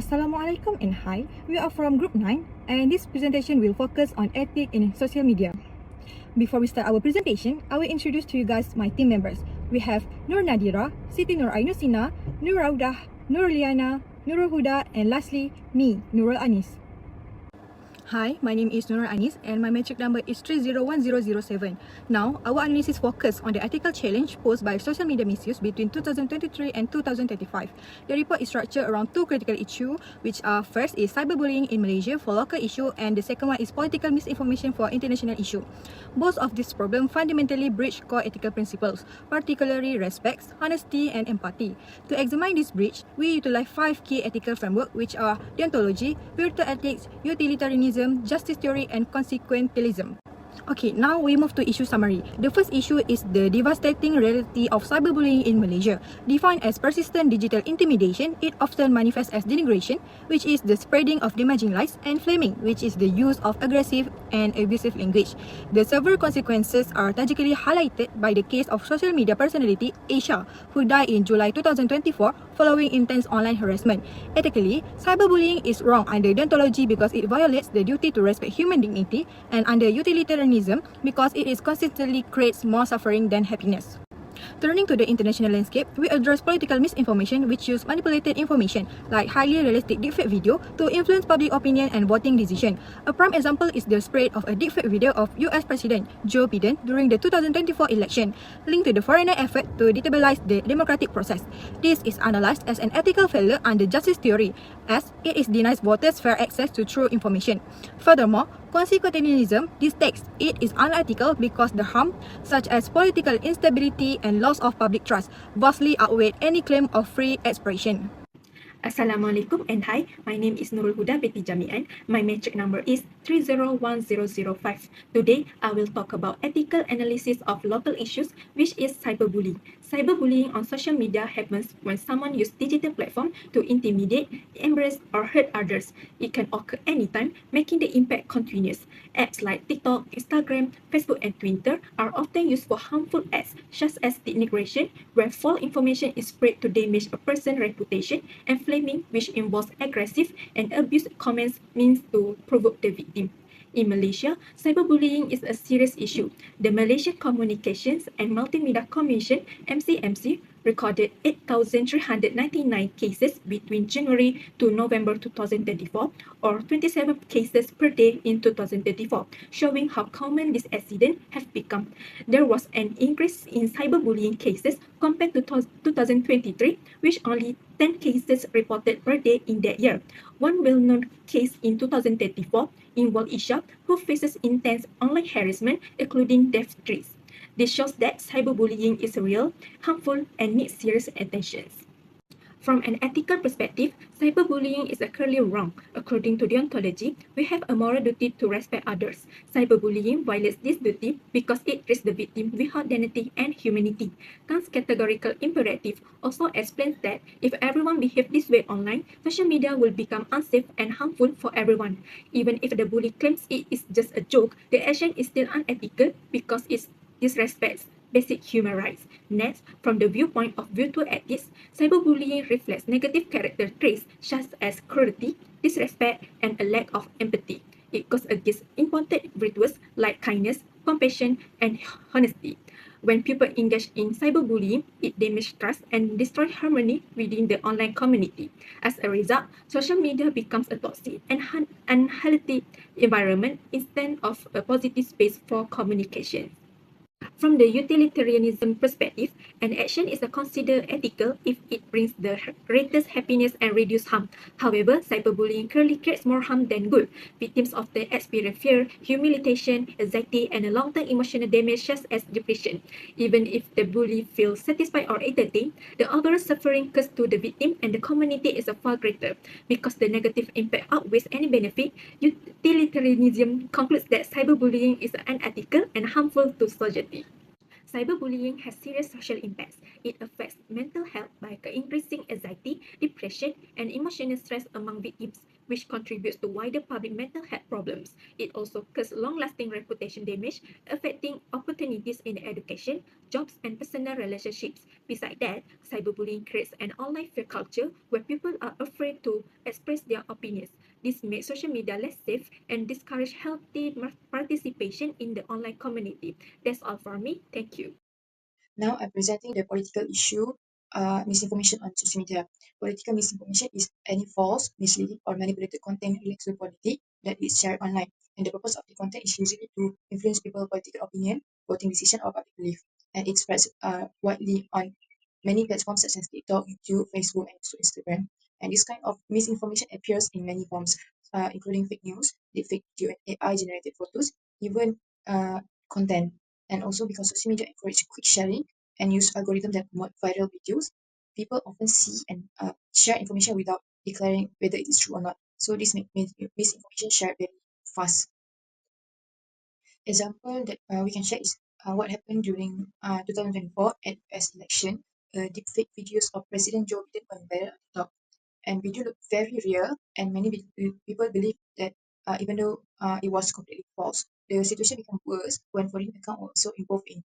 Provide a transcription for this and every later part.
Assalamualaikum and hi. We are from Group 9 and this presentation will focus on ethics in social media. Before we start our presentation, I will introduce to you guys my team members. We have Nur Nadira, Siti Nur Ainusina, Nur Raudah, Nur Liana, Nurul Huda, and lastly, me, Nurul Anis. Hi, my name is Nurul Anis and my metric number is 301007. Now, our analysis focus on the ethical challenge posed by social media misuse between 2023 and 2025. The report is structured around two critical issues, which are first is cyberbullying in Malaysia for local issue and the second one is political misinformation for international issue. Both of these problems fundamentally breach core ethical principles, particularly respect, honesty, and empathy. To examine this breach, we utilize 5 key ethical frameworks, which are deontology, virtue ethics, utilitarianism, justice theory, and consequentialism. Okay, now we move to issue summary. The first issue is the devastating reality of cyberbullying in Malaysia. Defined as persistent digital intimidation, it often manifests as denigration, which is the spreading of damaging lies, and flaming, which is the use of aggressive and abusive language. The severe consequences are tragically highlighted by the case of social media personality Aisha, who died in July 2024 following intense online harassment. Ethically, cyberbullying is wrong under deontology because it violates the duty to respect human dignity, and under utilitarianism because it is consistently creates more suffering than happiness. Turning to the international landscape, we address political misinformation which use manipulated information like highly realistic deepfake video to influence public opinion and voting decision. A prime example is the spread of a deepfake video of US President Joe Biden during the 2024 election, linked to the foreigner effort to destabilize the democratic process. This is analyzed as an ethical failure under justice theory, as it denies voters fair access to true information. Furthermore, consequentialism dictates it is unethical because the harm, such as political instability and loss of public trust, vastly outweigh any claim of free expression. Assalamualaikum and hi, my name is Nurul Huda binti Jamian. My metric number is 301005. Today, I will talk about ethical analysis of local issues, which is cyberbullying. Cyberbullying on social media happens when someone uses digital platform to intimidate, embarrass, or hurt others. It can occur anytime, making the impact continuous. Apps like TikTok, Instagram, Facebook, and Twitter are often used for harmful acts, such as denigration, where false information is spread to damage a person's reputation, and flaming, which involves aggressive and abusive comments means to provoke the victim. In Malaysia, cyberbullying is a serious issue. The Malaysian Communications and Multimedia Commission (MCMC) recorded 8,399 cases between January to November 2024, or 27 cases per day in 2024, showing how common this accident have become. There was an increase in cyberbullying cases compared to 2023, which only 10 cases reported per day in that year. One well-known case in 2024 involved Isha, who faces intense online harassment, including death threats. This shows that cyberbullying is real, harmful, and needs serious attention. From an ethical perspective, cyberbullying is clearly wrong. According to deontology, we have a moral duty to respect others. Cyberbullying violates this duty because it treats the victim without dignity and humanity. Kant's categorical imperative also explains that if everyone behaves this way online, social media will become unsafe and harmful for everyone. Even if the bully claims it is just a joke, the action is still unethical because it disrespects basic human rights. Next, from the viewpoint of virtue ethics, cyberbullying reflects negative character traits such as cruelty, disrespect, and a lack of empathy. It goes against important virtues like kindness, compassion, and honesty. When people engage in cyberbullying, it damages trust and destroys harmony within the online community. As a result, social media becomes a toxic and unhealthy environment instead of a positive space for communication. From the utilitarianism perspective, an action is considered ethical if it brings the greatest happiness and reduces harm. However, cyberbullying clearly creates more harm than good. Victims often experience fear, humiliation, anxiety, and a long-term emotional damage such as depression. Even if the bully feels satisfied or entertained, the overall suffering caused to the victim and the community is far greater. Because the negative impact outweighs any benefit, utilitarianism concludes that cyberbullying is unethical and harmful to society. Cyberbullying has serious social impacts. It affects mental health by increasing anxiety, depression, and emotional stress among victims, which contributes to wider public mental health problems. It also causes long-lasting reputation damage, affecting opportunities in education, jobs, and personal relationships. Besides that, cyberbullying creates an online fear culture where people are afraid to express their opinions. This makes social media less safe and discourage healthy participation in the online community. That's all for me. Thank you. Now I'm presenting the political issue, misinformation on social media. Political misinformation is any false, misleading, or manipulated content related to politics that is shared online. And the purpose of the content is usually to influence people's political opinion, voting decision, or public belief. And it spreads widely on many platforms such as TikTok, YouTube, Facebook, and also Instagram. And this kind of misinformation appears in many forms, including fake news, deepfake video, and AI-generated photos, even content. And also because social media encourage quick sharing and use algorithms that promote viral videos, people often see and share information without declaring whether it is true or not. So this makes misinformation shared very fast. Example that we can share is what happened during 2024 at US election. Deepfake videos of President Joe Biden went viral on TikTok, and video looked very real, and many people believe that even though it was completely false. The situation became worse when foreign accounts were also involved in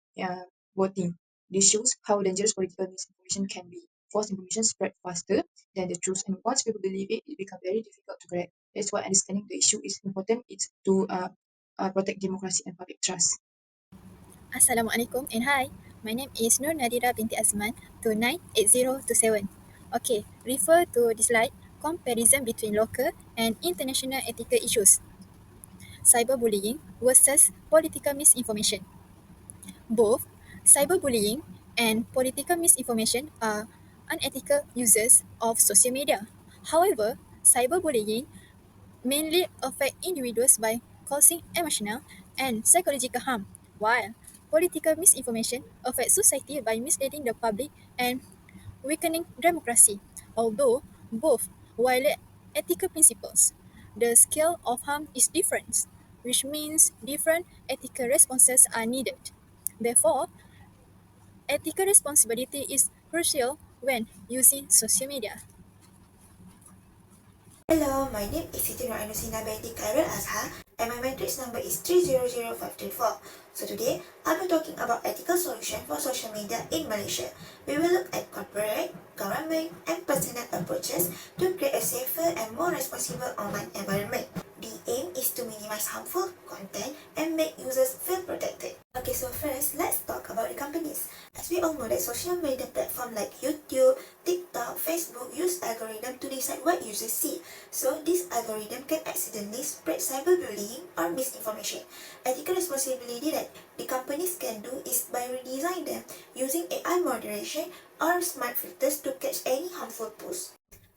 voting. This shows how dangerous political misinformation can be. False information spread faster than the truth, and once people believe it, it becomes very difficult to correct. That's why understanding the issue is important. It's to protect democracy and public trust. Assalamualaikum and hi. My name is Nur Nadira binti Azman 298027. Okay, refer to this slide comparison between local and international ethical issues. Cyberbullying versus political misinformation. Both cyberbullying and political misinformation are unethical uses of social media. However, cyberbullying mainly affect individuals by causing emotional and psychological harm, while political misinformation affects society by misleading the public and weakening democracy. Although both violate ethical principles, the scale of harm is different, which means different ethical responses are needed. Therefore, ethical responsibility is crucial when using social media. Hello, my name is Siti Norainusina binti Khairul Azhar and my matrix number is 300524. So today, I'll be talking about ethical solution for social media in Malaysia. We will look at corporate, government and personal approaches to create a safer and more responsible online environment. The aim is to minimize harmful content and make users feel protected. Okay, so first, let's talk about the companies. As we all know that social media platforms like YouTube, TikTok, Facebook use algorithm to decide what users see. So this algorithm can accidentally spread cyberbullying or misinformation. Ethical responsibility that the companies can do is by redesigning them using AI moderation or smart filters to catch any harmful posts.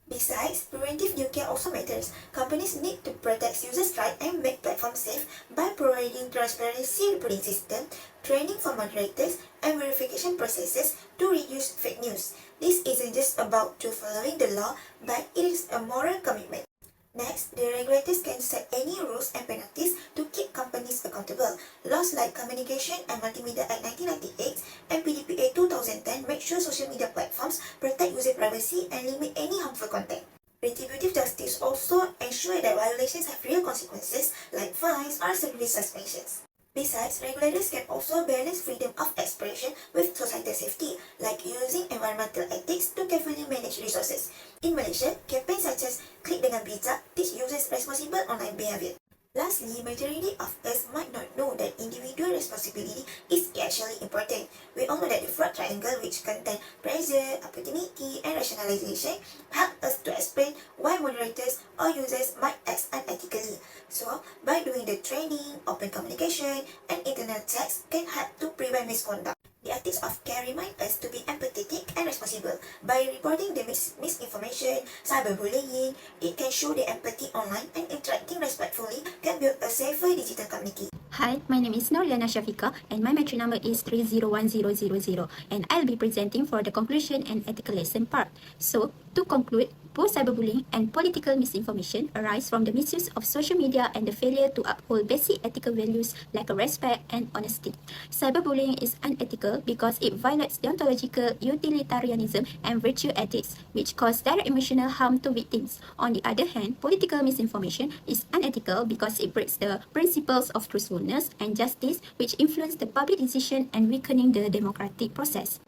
Besides, preventive new care also matters. Companies need to protect users' rights and make platforms safe by providing transparency reporting system, training for moderators, and verification processes to reduce fake news. This isn't just about following the law, but it is a moral commitment. Next, the regulators can set any rules and penalties to keep companies accountable. Laws like Communication and Multimedia Act 1998 and PDPA 2010 make sure social media platforms protect user privacy and limit any harmful content. Retributive justice also ensure that violations have real consequences like fines or service suspensions. Besides, regulators can also balance freedom of expression with societal safety, like using environmental ethics to carefully manage resources. In Malaysia, campaigns such as Klik Dengan Bijak teach users responsible online behavior. Lastly, majority of us might not know that individual responsibility is actually important. We all know that the fraud triangle, which contain pressure, opportunity, and rationalization, help us to explain why moderators or users might act unethically. So, by doing the training, open communication, and internal checks can help to prevent misconduct. The ethics of care remind us to be empathetic and responsible. By reporting the misinformation, cyberbullying, it can show the empathy online and interacting respectfully can build a safer digital community. Hi, my name is Norliana Shafika and my matric number is 301000 and I'll be presenting for the conclusion and ethical lesson part. So, to conclude, both cyberbullying and political misinformation arise from the misuse of social media and the failure to uphold basic ethical values like respect and honesty. Cyberbullying is unethical because it violates deontological utilitarianism and virtue ethics, which cause direct emotional harm to victims. On the other hand, political misinformation is unethical because it breaks the principles of truthfulness and justice, which influence the public decision and weakening the democratic process.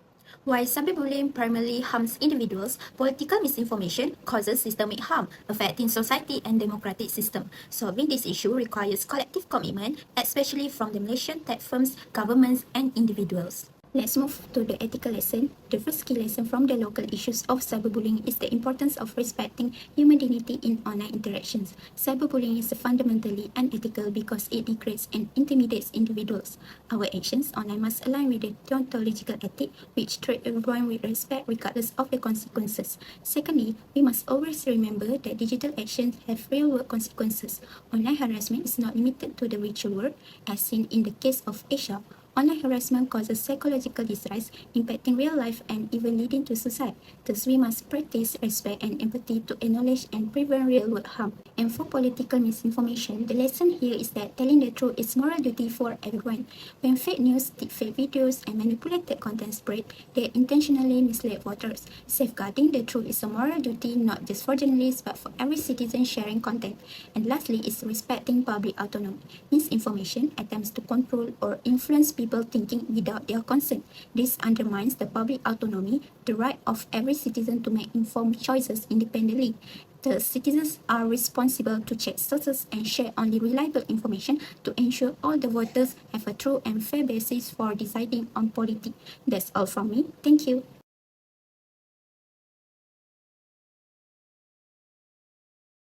While cyberbullying primarily harms individuals, political misinformation causes systemic harm, affecting society and democratic system. Solving this issue requires collective commitment, especially from the Malaysian tech firms, governments, and individuals. Let's move to the ethical lesson. The first key lesson from the local issues of cyberbullying is the importance of respecting human dignity in online interactions. Cyberbullying is fundamentally unethical because it degrades and intimidates individuals. Our actions online must align with the deontological ethic, which treat everyone with respect regardless of the consequences. Secondly, we must always remember that digital actions have real-world consequences. Online harassment is not limited to the virtual world, as seen in the case of Asia. Online harassment causes psychological distress, impacting real life and even leading to suicide. Thus, we must practice respect and empathy to acknowledge and prevent real-world harm. And for political misinformation, the lesson here is that telling the truth is moral duty for everyone. When fake news, deepfake videos, and manipulated content spread, they intentionally mislead voters. Safeguarding the truth is a moral duty not just for journalists but for every citizen sharing content. And lastly is respecting public autonomy. Misinformation attempts to control or influence people thinking without their consent. This undermines the public autonomy, the right of every citizen to make informed choices independently. The citizens are responsible to check sources and share only reliable information to ensure all the voters have a true and fair basis for deciding on politics. That's all from me. Thank you.